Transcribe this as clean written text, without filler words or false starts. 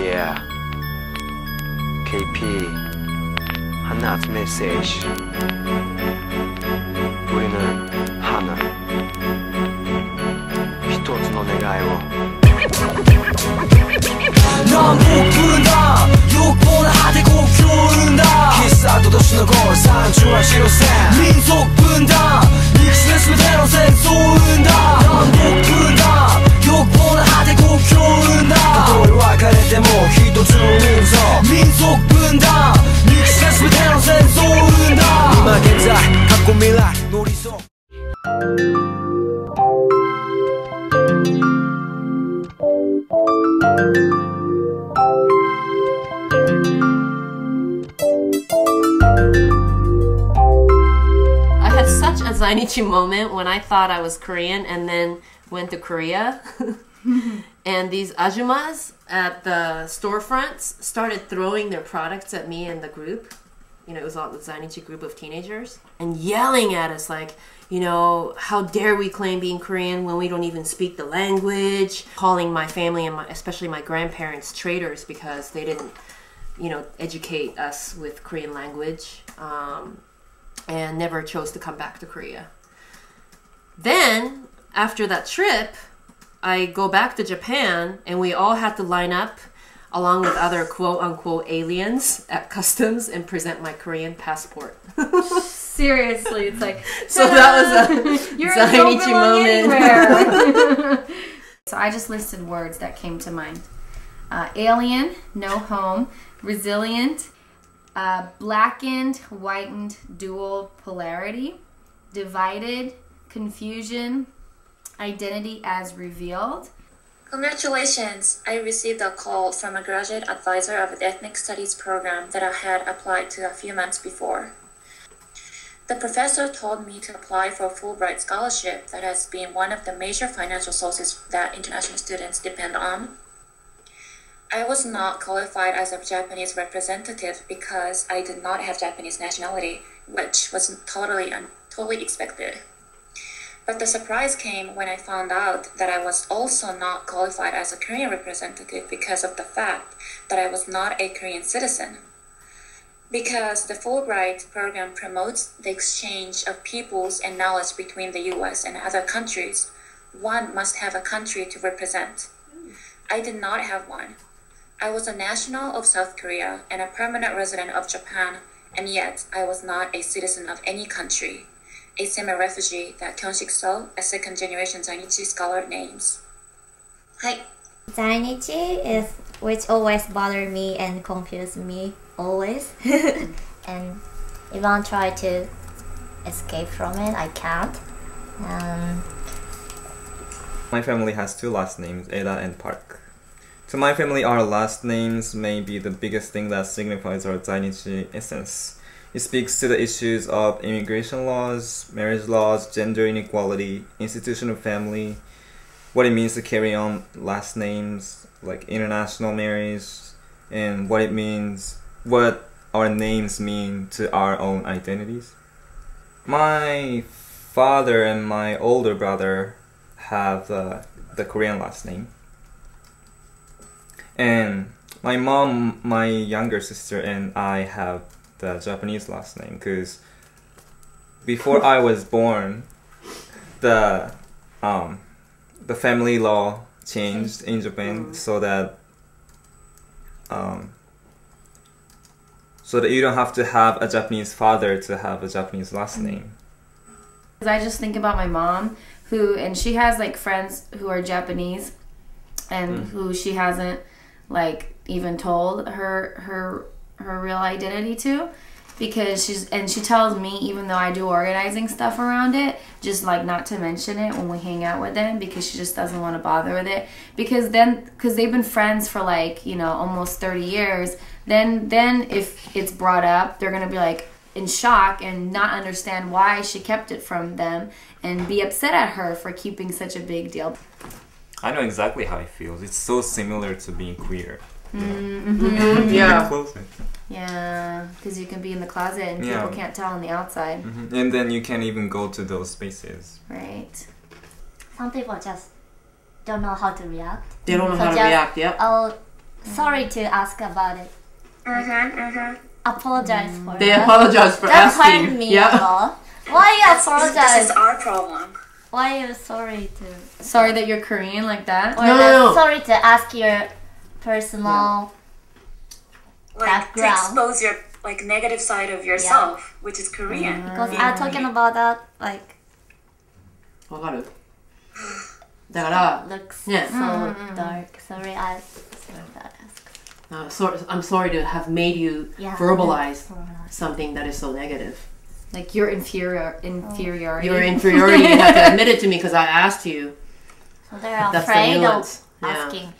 Yeah. KP 하나's message. 우리는 하나. 一つの願いを. 넌 목부른다 욕보는 하대 고교른다 기싸 도도시 너 골 산주한 지로센 민속 분다 익스레스 그대로 생 쏘는다 넌 목부른다 욕보는 하대 고교른다 돌와 가래때 모히도 주면서 민속 분다 익스레스 그대로 생 쏘는다 이만 현재 갖고 미라 놀이소 Zainichi moment when I thought I was Korean and then went to Korea and these ajumas at the storefronts started throwing their products at me and the group. You know, it was all the Zainichi group of teenagers and yelling at us like, you know, how dare we claim being Korean when we don't even speak the language, calling my family and especially my grandparents traitors because they didn't, you know, educate us with Korean language. And never chose to come back to Korea. Then, after that trip, I go back to Japan and we all had to line up along with other quote-unquote aliens at customs and present my Korean passport. Seriously, it's like... So that was a Zainichi moment. So I just listed words that came to mind. Alien, no home, resilient, blackened, whitened, dual polarity, divided, confusion, identity as revealed. Congratulations! I received a call from a graduate advisor of the ethnic studies program that I had applied to a few months before. The professor told me to apply for a Fulbright scholarship that has been one of the major financial sources that international students depend on. I was not qualified as a Japanese representative because I did not have Japanese nationality, which was totally expected. But the surprise came when I found out that I was also not qualified as a Korean representative because of the fact that I was not a Korean citizen. Because the Fulbright program promotes the exchange of peoples and knowledge between the US and other countries, one must have a country to represent. I did not have one. I was a national of South Korea and a permanent resident of Japan, and yet I was not a citizen of any country, a semi-refugee that Kyunshik So, a second-generation Zainichi scholar, names. Hi. Zainichi is which always bother me and confuse me always, and even try to escape from it, I can't. My family has two last names, Eda and Park. To my family, our last names may be the biggest thing that signifies our Zainichi essence. It speaks to the issues of immigration laws, marriage laws, gender inequality, institution of family, what it means to carry on last names, like international marriage, and what our names mean to our own identities. My father and my older brother have the Korean last name. And my mom, my younger sister, and I have the Japanese last name because before I was born, the family law changed in Japan so that you don't have to have a Japanese father to have a Japanese last name. I just think about my mom, and she has like friends who are Japanese, and who she hasn't like even told her real identity to, because she tells me, even though I do organizing stuff around it, just like not to mention it when we hang out with them, because she just doesn't want to bother with it, because they've been friends for like, you know, almost 30 years, then if it's brought up, they're gonna be like in shock and not understand why she kept it from them and be upset at her for keeping such a big deal. I know exactly how it feels. It's so similar to being queer. Yeah. Yeah, because you can be in the closet and people can't tell on the outside. And then you can't even go to those spaces. Right. Some people just don't know how to react. They don't know how to react, yep. Oh, sorry to ask about it. Apologize for They that. apologize for That asking. hurt me a lot. Why you This apologize? is our problem. Why you sorry to? Sorry that you're Korean like that. Or No. sorry to ask your personal. Like Background. to expose your like negative side of yourself, which is Korean. Because I'm talking about that like わかる？だから、 looks Yeah. so dark. Sorry, I sorry that ask. I'm sorry to have made you Yeah. verbalize Verbalize. something that is so negative. Like your inferiority. Your inferiority, you have to admit it to me because I asked you. So they're That's the afraid of nuance. Yeah. asking.